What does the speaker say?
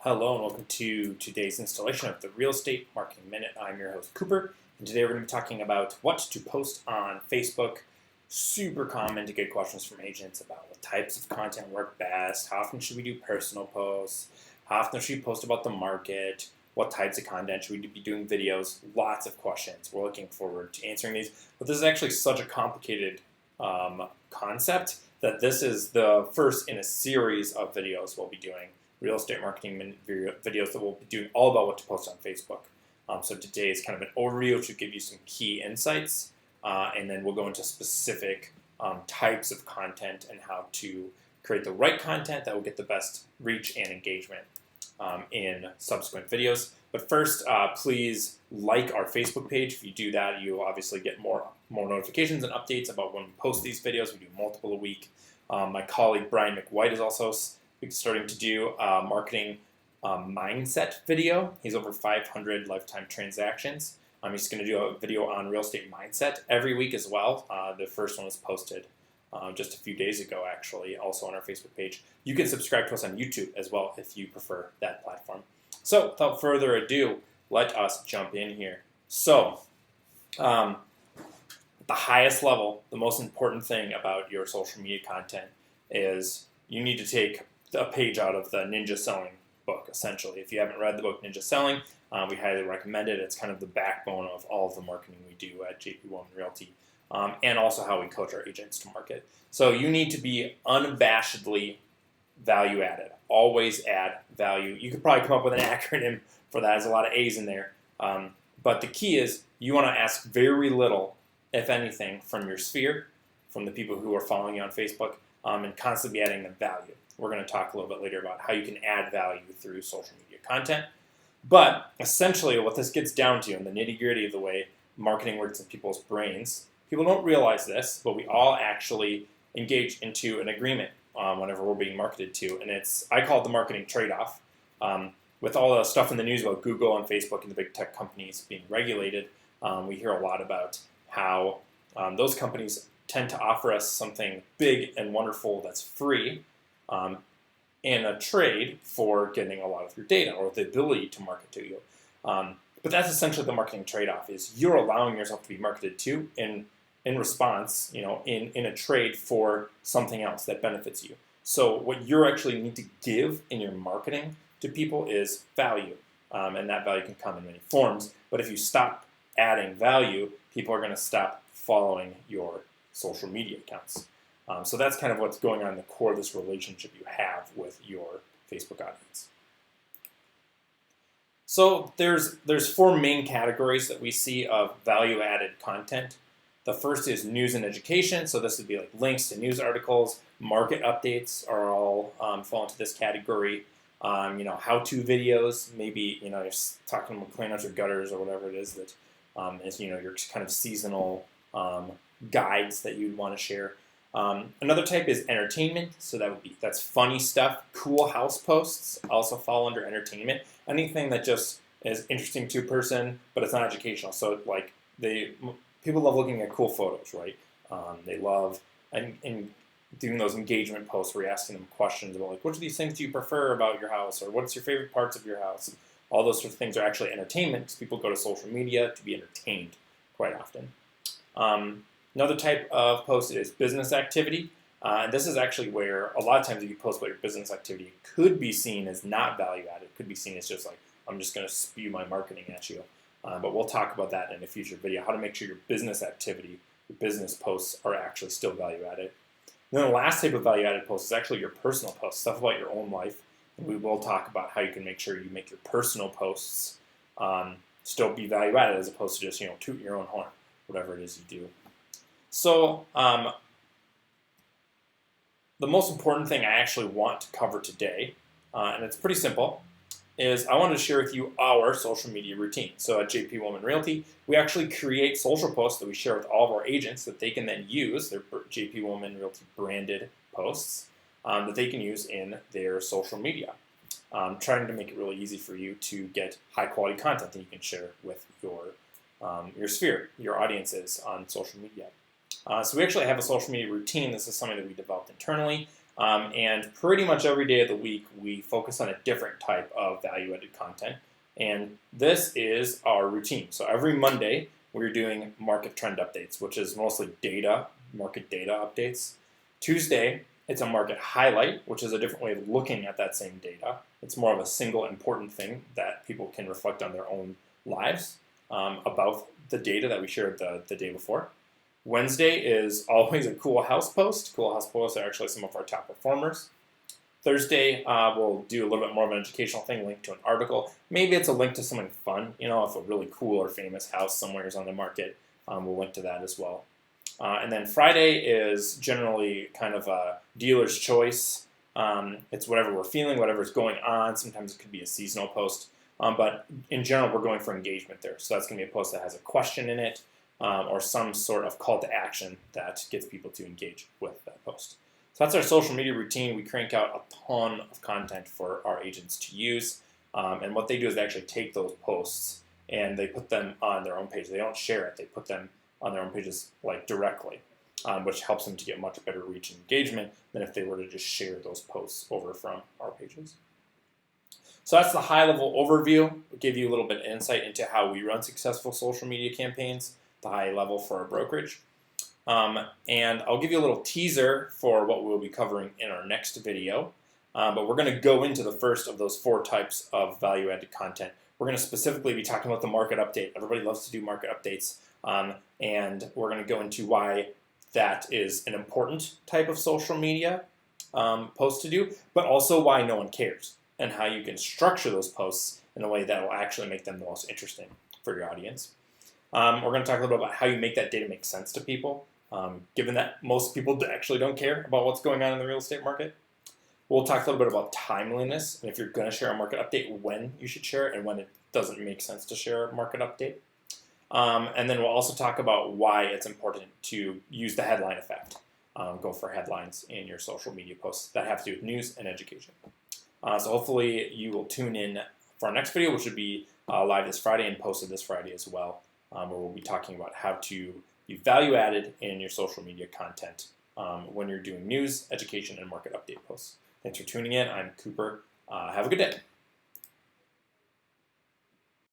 Hello and welcome to today's installation of the Real Estate Marketing Minute. I'm your host Cooper, and today we're going to be talking about what to post on Facebook. Super common to get questions from agents about what types of content work best, how often should we do personal posts, how often should we post about the market, what types of content should we be doing videos, lots of questions. We're looking forward to answering these, but this is actually such a complicated concept that this is the first in a series of videos we'll be doing. Real estate marketing videos that we'll be doing all about what to post on Facebook. So today is kind of an overview which will give you some key insights, and then we'll go into specific types of content and how to create the right content that will get the best reach and engagement in subsequent videos. But first, please like our Facebook page. If you do that, you'll obviously get more notifications and updates about when we post these videos. We do multiple a week. My colleague Brian McWhite is also starting to do a marketing mindset video. He's over 500 lifetime transactions. He's going to do a video on real estate mindset every week as well. The first one was posted just a few days ago, actually, also on our Facebook page. You can subscribe to us on YouTube as well if you prefer that platform. So without further ado, let us jump in here. So at the highest level, the most important thing about your social media content is you need to take a page out of the Ninja Selling book, essentially. If you haven't read the book Ninja Selling, we highly recommend it. It's kind of the backbone of all of the marketing we do at JP Woman Realty, and also how we coach our agents to market. So you need to be unabashedly value added. Always add value. You could probably come up with an acronym for that. There's a lot of A's in there. But the key is you want to ask very little, if anything, from your sphere, from the people who are following you on Facebook, and constantly adding them value. We're going to talk a little bit later about how you can add value through social media content. But essentially what this gets down to, in the nitty-gritty of the way marketing works in people's brains, people don't realize this, but we all actually engage into an agreement whenever we're being marketed to. And I call it the marketing trade-off. With all the stuff in the news about Google and Facebook and the big tech companies being regulated, we hear a lot about how those companies tend to offer us something big and wonderful that's free, in a trade for getting a lot of your data or the ability to market to you. But that's essentially the marketing trade-off, is you're allowing yourself to be marketed to in response, in a trade for something else that benefits you. So what you actually need to give in your marketing to people is value. And that value can come in many forms. But if you stop adding value, people are going to stop following your social media accounts. So that's kind of what's going on in the core of this relationship you have with your Facebook audience. So there's four main categories that we see of value-added content. The first is news and education. So this would be like links to news articles. Market updates are all fall into this category. How-to videos. Maybe you're talking about cleaning out your gutters or whatever it is that is your kind of seasonal guides that you'd want to share. Another type is entertainment, so that's funny stuff. Cool house posts also fall under entertainment. Anything that just is interesting to a person, but it's not educational. So like people love looking at cool photos, right? They love and doing those engagement posts where you're asking them questions about like, which of these things do you prefer about your house, or what's your favorite parts of your house? All those sorts of things are actually entertainment, because people go to social media to be entertained quite often. Another type of post is business activity. And this is actually where a lot of times if you post about your business activity, it could be seen as not value added. It could be seen as just like, I'm just going to spew my marketing at you. But we'll talk about that in a future video, how to make sure your business activity, your business posts are actually still value added. And then the last type of value added post is actually your personal posts, stuff about your own life. And we will talk about how you can make sure you make your personal posts still be value added, as opposed to just, toot your own horn, whatever it is you do. So the most important thing I actually want to cover today, and it's pretty simple, is I wanted to share with you our social media routine. So at JP Woman Realty, we actually create social posts that we share with all of our agents that they can then use, their JP Woman Realty branded posts, that they can use in their social media. Trying to make it really easy for you to get high quality content that you can share with your sphere, your audiences on social media. So we actually have a social media routine. This is something that we developed internally. And pretty much every day of the week, we focus on a different type of value-added content. And this is our routine. So every Monday, we're doing market trend updates, which is mostly market data updates. Tuesday, it's a market highlight, which is a different way of looking at that same data. It's more of a single important thing that people can reflect on their own lives about the data that we shared the day before. Wednesday is always a Cool House post. Cool House posts are actually some of our top performers. Thursday, we'll do a little bit more of an educational thing, link to an article. Maybe it's a link to something fun. If a really cool or famous house somewhere is on the market, we'll link to that as well. And then Friday is generally kind of a dealer's choice. It's whatever we're feeling, whatever's going on. Sometimes it could be a seasonal post. But in general, we're going for engagement there. So that's going to be a post that has a question in it or some sort of call to action that gets people to engage with that post. So that's our social media routine. We crank out a ton of content for our agents to use. And what they do is they actually take those posts and they put them on their own page. They don't share it. They put them on their own pages directly, which helps them to get much better reach and engagement than if they were to just share those posts over from our pages. So that's the high-level overview. We'll give you a little bit of insight into how we run successful social media campaigns, the high level for our brokerage. And I'll give you a little teaser for what we'll be covering in our next video. But we're going to go into the first of those 4 types of value-added content. We're going to specifically be talking about the market update. Everybody loves to do market updates. And we're going to go into why that is an important type of social media post to do, but also why no one cares and how you can structure those posts in a way that will actually make them the most interesting for your audience. We're going to talk a little bit about how you make that data make sense to people, given that most people actually don't care about what's going on in the real estate market. We'll talk a little bit about timeliness, and if you're going to share a market update, when you should share it and when it doesn't make sense to share a market update. And then we'll also talk about why it's important to use the headline effect. Go for headlines in your social media posts that have to do with news and education. So hopefully you will tune in for our next video, which will be live this Friday and posted this Friday as well, where we'll be talking about how to be value added in your social media content when you're doing news, education, and market update posts. Thanks for tuning in. I'm Cooper. Have a good day.